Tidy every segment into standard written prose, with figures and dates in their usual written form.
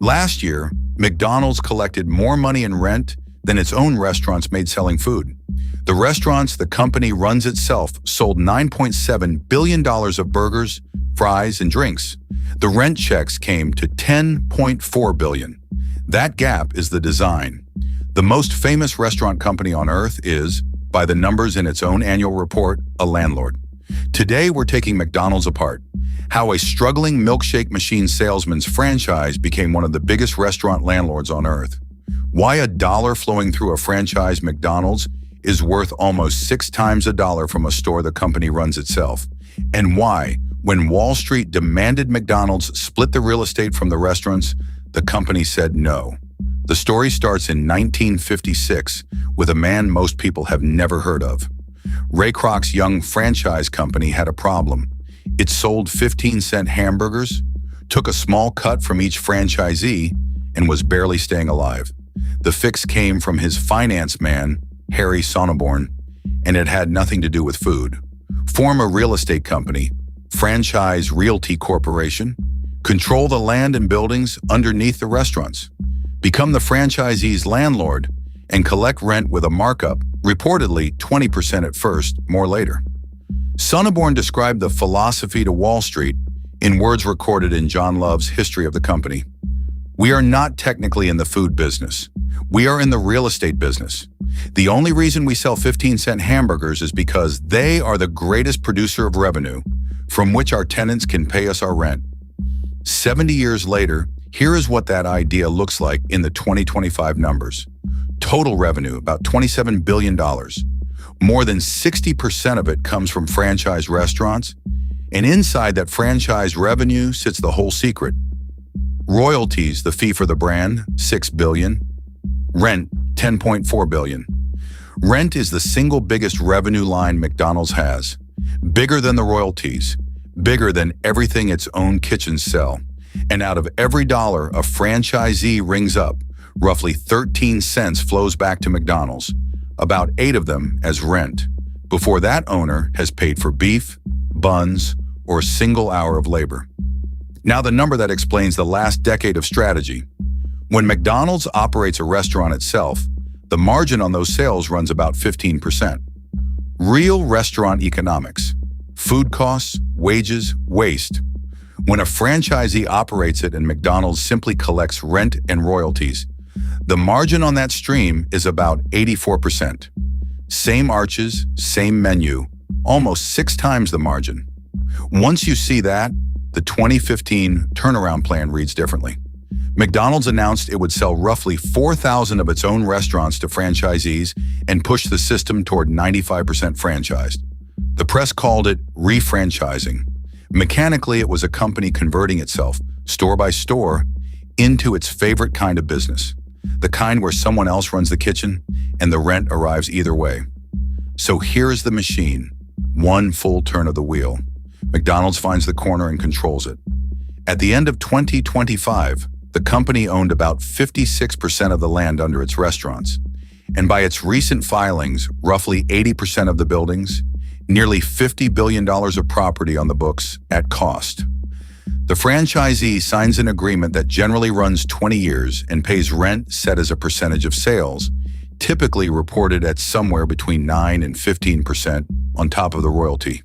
Last year, McDonald's collected more money in rent than its own restaurants made selling food. The restaurants the company runs itself sold $9.7 billion of burgers, fries, and drinks. The rent checks came to $10.4 billion. That gap is the design. The most famous restaurant company on earth is, by the numbers in its own annual report, a landlord. Today, we're taking McDonald's apart. How a struggling milkshake machine salesman's franchise became one of the biggest restaurant landlords on earth. Why a dollar flowing through a franchise McDonald's is worth almost 6 times a dollar from a store the company runs itself. And why, when Wall Street demanded McDonald's split the real estate from the restaurants, the company said no. The story starts in 1956 with a man most people have never heard of. Ray Kroc's young franchise company had a problem. It sold 15-cent hamburgers, took a small cut from each franchisee, and was barely staying alive. The fix came from his finance man, Harry Sonneborn, and it had nothing to do with food. Form a real estate company, Franchise Realty Corporation, control the land and buildings underneath the restaurants, become the franchisee's landlord, and collect rent with a markup, reportedly 20% at first, more later. Sonneborn described the philosophy to Wall Street in words recorded in John Love's History of the Company. "We are not technically in the food business. We are in the real estate business. The only reason we sell 15-cent hamburgers is because they are the greatest producer of revenue from which our tenants can pay us our rent." 70 years later, here is what that idea looks like in the 2025 numbers. Total revenue, about $27 billion. More than 60% of it comes from franchise restaurants, and inside that franchise revenue sits the whole secret. Royalties, the fee for the brand, $6 billion. Rent, $10.4 billion. Rent is the single biggest revenue line McDonald's has. Bigger than the royalties, bigger than everything its own kitchens sell. And out of every dollar a franchisee rings up, roughly 13 cents flows back to McDonald's, about 8 of them as rent, before that owner has paid for beef, buns, or a single hour of labor. Now the number that explains the last decade of strategy. When McDonald's operates a restaurant itself, the margin on those sales runs about 15%. Real restaurant economics. Food costs, wages, waste. When a franchisee operates it and McDonald's simply collects rent and royalties, the margin on that stream is about 84%. Same arches, same menu, almost 6 times the margin. Once you see that, the 2015 turnaround plan reads differently. McDonald's announced it would sell roughly 4,000 of its own restaurants to franchisees and push the system toward 95% franchised. The press called it refranchising. Mechanically, it was a company converting itself, store by store, into its favorite kind of business, the kind where someone else runs the kitchen and the rent arrives either way. So here's the machine, one full turn of the wheel. McDonald's finds the corner and controls it. At the end of 2025, the company owned about 56% of the land under its restaurants, and by its recent filings, roughly 80% of the buildings, nearly $50 billion of property on the books at cost. The franchisee signs an agreement that generally runs 20 years and pays rent set as a percentage of sales, typically reported at somewhere between 9 and 15% on top of the royalty.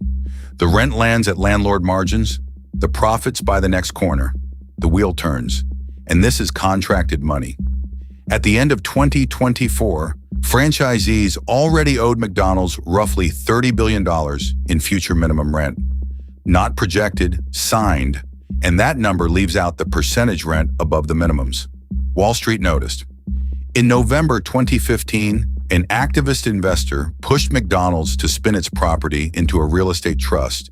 The rent lands at landlord margins, the profits by the next corner. The wheel turns, and this is contracted money. At the end of 2024, franchisees already owed McDonald's roughly $30 billion in future minimum rent. Not projected, signed, and that number leaves out the percentage rent above the minimums. Wall Street noticed. In November 2015, an activist investor pushed McDonald's to spin its property into a real estate trust,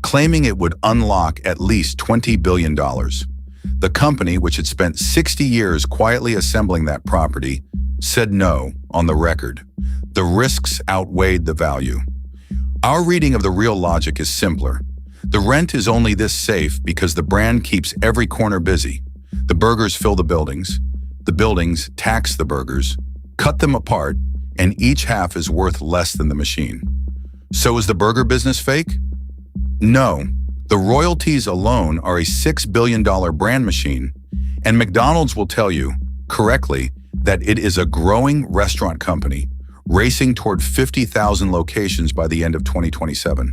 claiming it would unlock at least $20 billion. The company, which had spent 60 years quietly assembling that property, said no on the record. The risks outweighed the value. Our reading of the real logic is simpler. The rent is only this safe because the brand keeps every corner busy. The burgers fill the buildings tax the burgers, cut them apart, and each half is worth less than the machine. So is the burger business fake? No. The royalties alone are a $6 billion brand machine, And McDonald's will tell you, correctly, that it is a growing restaurant company racing toward 50,000 locations by the end of 2027.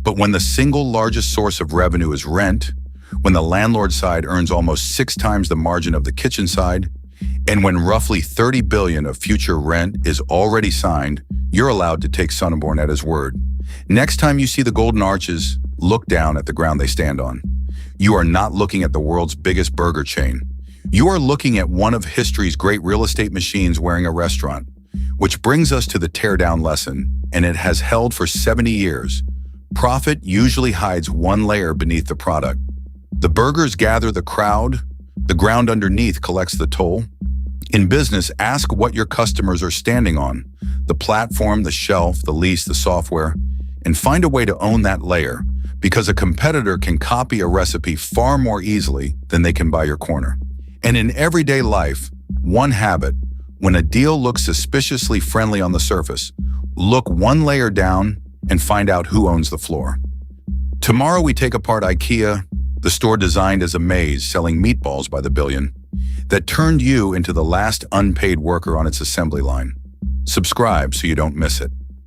But when the single largest source of revenue is rent, when the landlord side earns almost 6 times the margin of the kitchen side, and when roughly $30 billion of future rent is already signed, you're allowed to take Sonneborn at his word. Next time you see the golden arches, look down at the ground they stand on. You are not looking at the world's biggest burger chain. You are looking at one of history's great real estate machines wearing a restaurant. Which brings us to the teardown lesson, and it has held for 70 years. Profit usually hides one layer beneath the product. The burgers gather the crowd, the ground underneath collects the toll. In business, ask what your customers are standing on, the platform, the shelf, the lease, the software, and find a way to own that layer, because a competitor can copy a recipe far more easily than they can buy your corner. And in everyday life, one habit, when a deal looks suspiciously friendly on the surface, look one layer down and find out who owns the floor. Tomorrow we take apart IKEA, the store designed as a maze selling meatballs by the billion, that turned you into the last unpaid worker on its assembly line. Subscribe so you don't miss it.